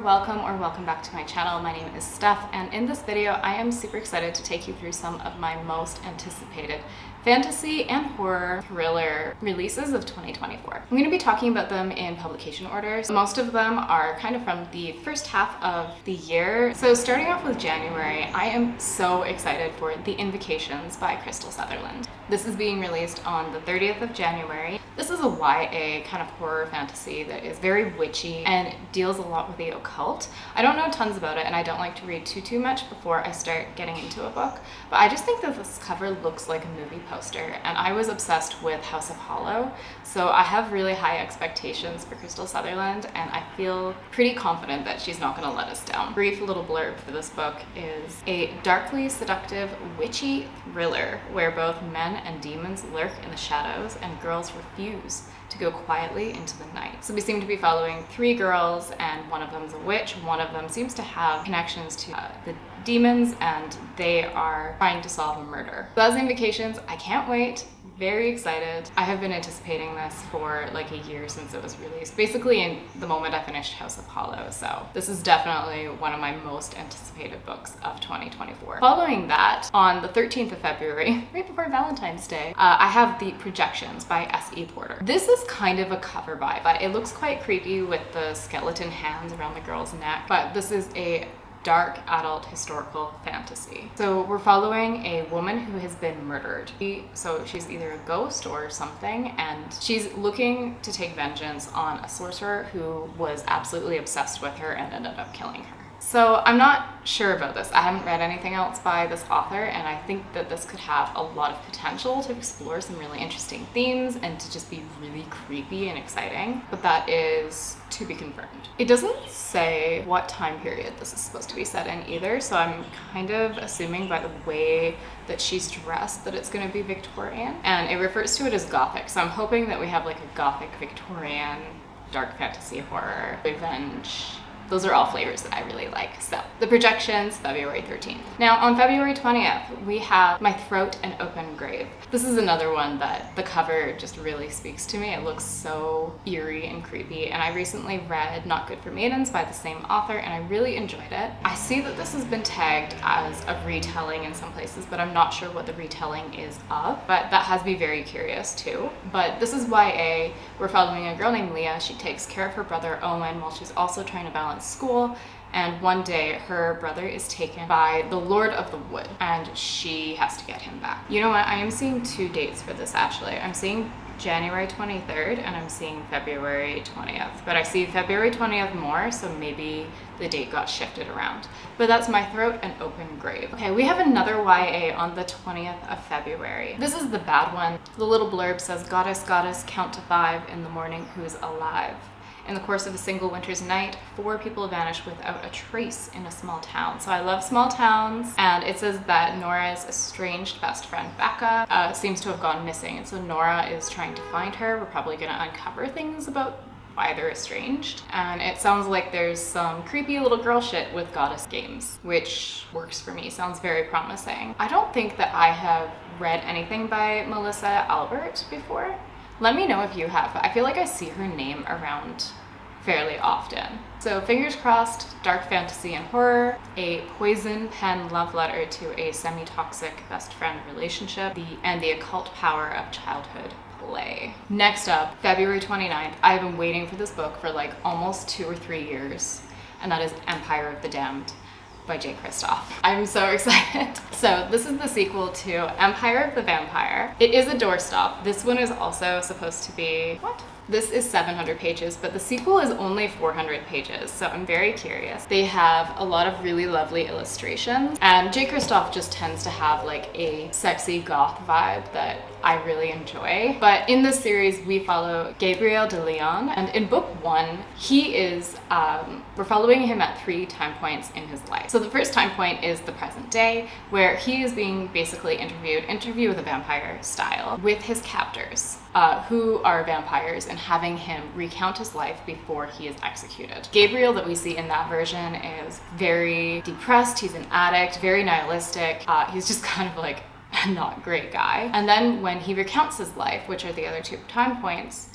welcome back to my channel. My name is Steph, and in this video I am super excited to take you through some of my most anticipated fantasy and horror thriller releases of 2024. I'm going to be talking about them in publication order. So most of them are kind of from the first half of the year. So starting off with January, I am so excited for The Invocations by Crystal Sutherland. This is being released on the 30th of January. This is a YA kind of horror fantasy that is very witchy and deals a lot with the occult. I don't know tons about it, and I don't like to read too much before I start getting into a book, but I just think that this cover looks like a movie poster, and I was obsessed with House of Hollow, so I have really high expectations for Crystal Sutherland, and I feel pretty confident that she's not going to let us down. Brief little blurb for this book is a darkly seductive, witchy thriller where both men and demons lurk in the shadows and girls refuse to go quietly into the night. So we seem to be following three girls, and one of them is a witch. One of them seems to have connections to the demons, and they are trying to solve a murder. So that's Invocations. I can't wait. Very excited. I have been anticipating this for like a year since it was released, basically in the moment I finished House of Hollow. So this is definitely one of my most anticipated books of 2024. Following that, on the 13th of February, right before Valentine's Day, I have The Projections by S.E. Porter. This is kind of a cover by, but it looks quite creepy with the skeleton hands around the girl's neck. But this is a dark adult historical fantasy. So we're following a woman who has been murdered. So she's either a ghost or something, and she's looking to take vengeance on a sorcerer who was absolutely obsessed with her and ended up killing her. So I'm not sure about this. I haven't read anything else by this author, and I think that this could have a lot of potential to explore some really interesting themes and to just be really creepy and exciting, but that is to be confirmed. It doesn't say what time period this is supposed to be set in either, so I'm kind of assuming by the way that she's dressed that it's going to be Victorian, and it refers to it as Gothic, so I'm hoping that we have like a Gothic Victorian dark fantasy horror revenge. Those are all flavors that I really like. So, The Projections, February 13th. Now, on February 20th, we have My Throat an Open Grave. This is another one that the cover just really speaks to me. It looks so eerie and creepy, and I recently read Not Good for Maidens by the same author, and I really enjoyed it. I see that this has been tagged as a retelling in some places, but I'm not sure what the retelling is of, but that has me very curious too. But this is YA. We're following a girl named Leah. She takes care of her brother Owen while she's also trying to balance school, and one day her brother is taken by the Lord of the Wood and she has to get him back. You know what? I am seeing two dates for this actually. I'm seeing January 23rd and I'm seeing February 20th, but I see February 20th more, so maybe the date got shifted around. But that's My Throat an Open Grave. Okay, we have another YA on the 20th of February. This is the bad one. The little blurb says, Goddess, goddess, count to 5 in the morning, who's alive? In the course of a single winter's night, 4 people vanish without a trace in a small town. So I love small towns, and it says that Nora's estranged best friend Becca seems to have gone missing, and so Nora is trying to find her. We're probably going to uncover things about why they're estranged, and it sounds like there's some creepy little girl shit with goddess games, which works for me. Sounds very promising. I don't think that I have read anything by Melissa Albert before. Let me know if you have. I feel like I see her name around fairly often. So fingers crossed, dark fantasy and horror, a poison pen love letter to a semi-toxic best friend relationship, and the occult power of childhood play. Next up, February 29th. I've been waiting for this book for like almost 2 or 3 years, and that is Empire of the Damned by Jay Kristoff. I'm so excited. So this is the sequel to Empire of the Vampire. It is a doorstop. This one is also supposed to be, what? This is 700 pages, but the sequel is only 400 pages, so I'm very curious. They have a lot of really lovely illustrations, and Jay Kristoff just tends to have like a sexy goth vibe that I really enjoy. But in this series, we follow Gabriel de Leon, and in book 1, he is, we're following him at 3 time points in his life. So the first time point is the present day, where he is being basically interview with a vampire style, with his captors, who are vampires, and having him recount his life before he is executed. Gabriel that we see in that version is very depressed, he's an addict, very nihilistic, he's just kind of like a not great guy. And then when he recounts his life, which are the other 2 time points,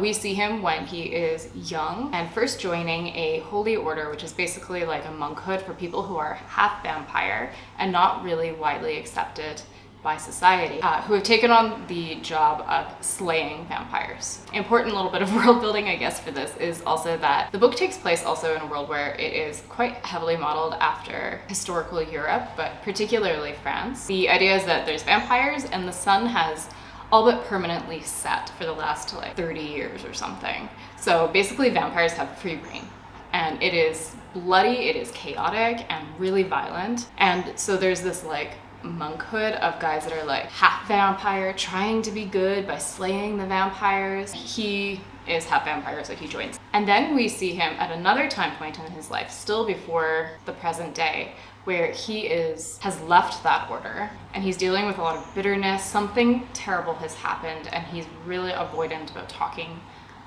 We see him when he is young and first joining a holy order, which is basically like a monkhood for people who are half vampire and not really widely accepted by society, who have taken on the job of slaying vampires. Important little bit of world building, I guess, for this is also that the book takes place also in a world where it is quite heavily modeled after historical Europe, but particularly France. The idea is that there's vampires and the sun has all but permanently set for the last like 30 years or something. So basically vampires have free reign. And it is bloody, it is chaotic and really violent. And so there's this like monkhood of guys that are like half vampire trying to be good by slaying the vampires. He is half vampire, so he joins. And then we see him at another time point in his life, still before the present day, where he has left that order and he's dealing with a lot of bitterness. Something terrible has happened and he's really avoidant about talking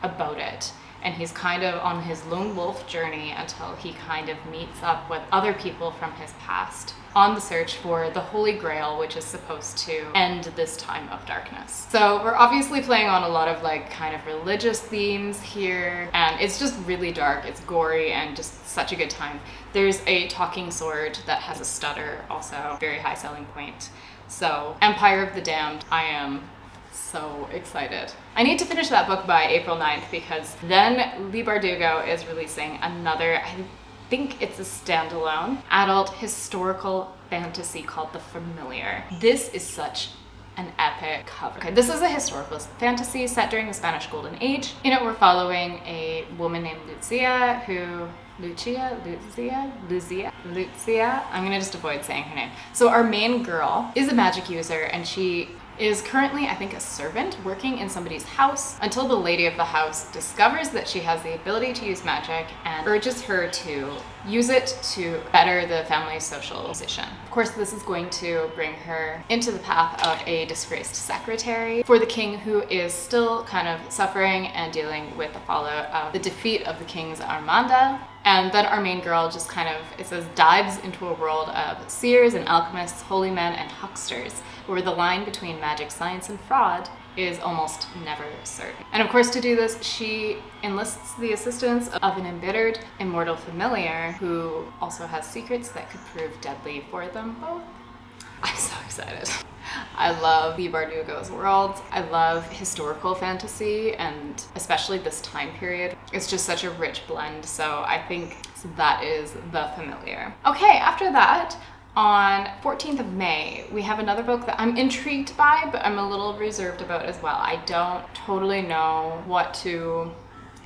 about it. And he's kind of on his lone wolf journey until he kind of meets up with other people from his past on the search for the Holy Grail, which is supposed to end this time of darkness. So we're obviously playing on a lot of like kind of religious themes here, and it's just really dark, it's gory, and just such a good time. There's a talking sword that has a stutter, also very high selling point. So Empire of the Damned, I am so excited. I need to finish that book by April 9th because then Leigh Bardugo is releasing another, I think it's a standalone adult historical fantasy called The Familiar. This is such an epic cover. Okay, this is a historical fantasy set during the Spanish Golden Age. In it, we're following a woman named Lucia. I'm gonna just avoid saying her name. So our main girl is a magic user and she is currently, I think, a servant working in somebody's house until the lady of the house discovers that she has the ability to use magic and urges her to use it to better the family's social position. Of course, this is going to bring her into the path of a disgraced secretary for the king, who is still kind of suffering and dealing with the fallout of the defeat of the king's Armada. And then our main girl just kind of, it says, dives into a world of seers and alchemists, holy men, and hucksters, where the line between magic, science, and fraud is almost never certain. And of course, to do this, she enlists the assistance of an embittered, immortal familiar who also has secrets that could prove deadly for them both. I'm so excited. I love Leigh Bardugo's world. I love historical fantasy, and especially this time period. It's just such a rich blend, so I think that is The Familiar. Okay, after that, on 14th of May, we have another book that I'm intrigued by, but I'm a little reserved about as well. I don't totally know what to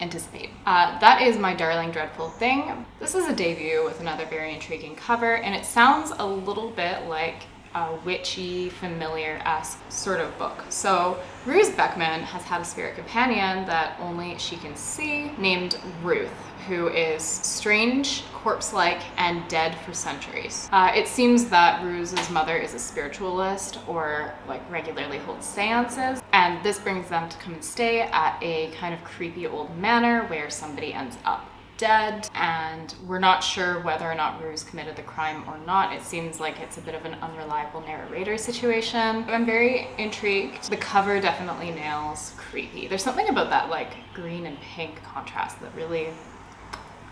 anticipate. That is My Darling Dreadful Thing. This is a debut with another very intriguing cover, and it sounds a little bit like a witchy, familiar-esque sort of book. So Rose Beckman has had a spirit companion that only she can see, named Ruth, who is strange, corpse-like, and dead for centuries. It seems that Rose's mother is a spiritualist or like regularly holds seances, and this brings them to come and stay at a kind of creepy old manor where somebody ends up dead, and we're not sure whether or not Rose committed the crime or not. It seems like it's a bit of an unreliable narrator situation. I'm very intrigued. The cover definitely nails creepy. There's something about that like green and pink contrast that really...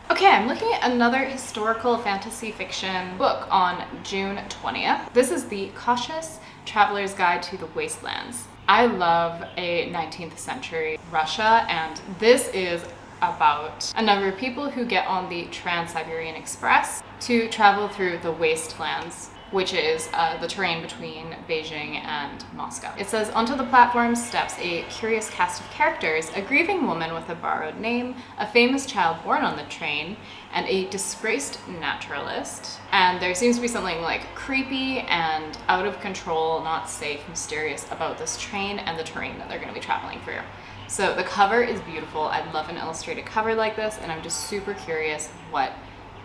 Okay, I'm looking at another historical fantasy fiction book on June 20th. This is The Cautious Traveler's Guide to the Wastelands. I love a 19th century Russia, and this is about a number of people who get on the Trans-Siberian Express to travel through the wastelands, which is the terrain between Beijing and Moscow. It says, onto the platform steps a curious cast of characters, a grieving woman with a borrowed name, a famous child born on the train, and a disgraced naturalist. And there seems to be something like creepy and out of control, not safe, mysterious about this train and the terrain that they're going to be traveling through. So the cover is beautiful. I love an illustrated cover like this, and I'm just super curious what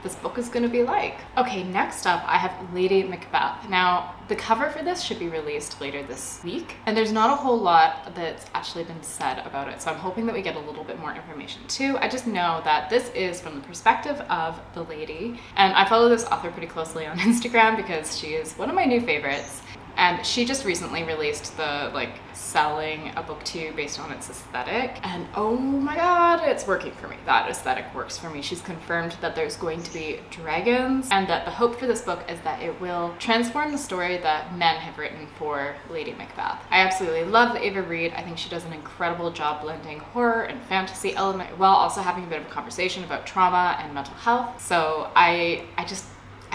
this book is going to be like. Okay, next up I have Lady Macbeth. Now, the cover for this should be released later this week, and there's not a whole lot that's actually been said about it, so I'm hoping that we get a little bit more information too. I just know that this is from the perspective of the lady, and I follow this author pretty closely on Instagram because she is one of my new favorites. And she just recently released the selling a book to you based on its aesthetic, and oh my god, it's working for me. That aesthetic works for me. She's confirmed that there's going to be dragons, and that the hope for this book is that it will transform the story that men have written for Lady Macbeth. I absolutely love Ava Reid. I think she does an incredible job blending horror and fantasy element while also having a bit of a conversation about trauma and mental health. So I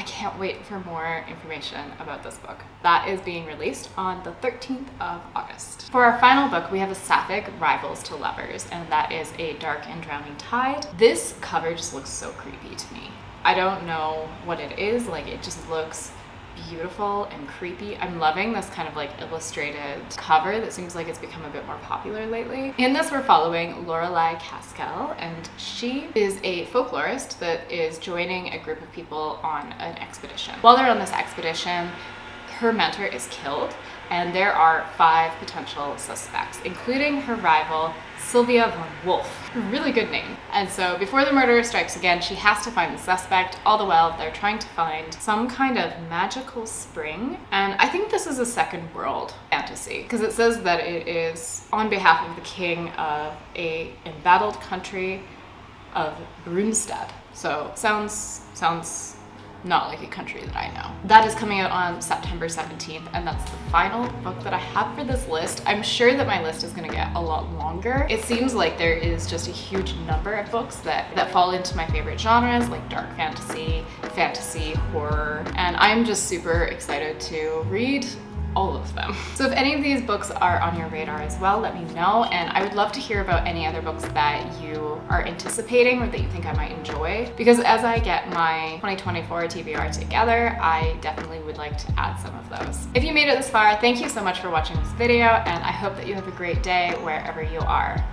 can't wait for more information about this book. That is being released on the 13th of August. For our final book, we have a sapphic, Rivals to Lovers, and that is A Dark and Drowning Tide. This cover just looks so creepy to me. I don't know what it is, it just looks beautiful and creepy. I'm loving this kind of illustrated cover that seems like it's become a bit more popular lately. In this, we're following Lorelei Caskell, and she is a folklorist that is joining a group of people on an expedition. While they're on this expedition, her mentor is killed, and there are 5 potential suspects, including her rival, Sylvia von Wolf. A really good name. And so before the murderer strikes again, she has to find the suspect. All the while, they're trying to find some kind of magical spring. And I think this is a second world fantasy, because it says that it is on behalf of the king of a embattled country of Brunstad. So sounds not like a country that I know. That is coming out on September 17th, and that's the final book that I have for this list. I'm sure that my list is gonna get a lot longer. It seems like there is just a huge number of books that fall into my favorite genres, like dark fantasy, horror, and I'm just super excited to read all of them. So if any of these books are on your radar as well, let me know, and I would love to hear about any other books that you are anticipating or that you think I might enjoy, because as I get my 2024 TBR together, I definitely would like to add some of those. If you made it this far, thank you so much for watching this video, and I hope that you have a great day wherever you are.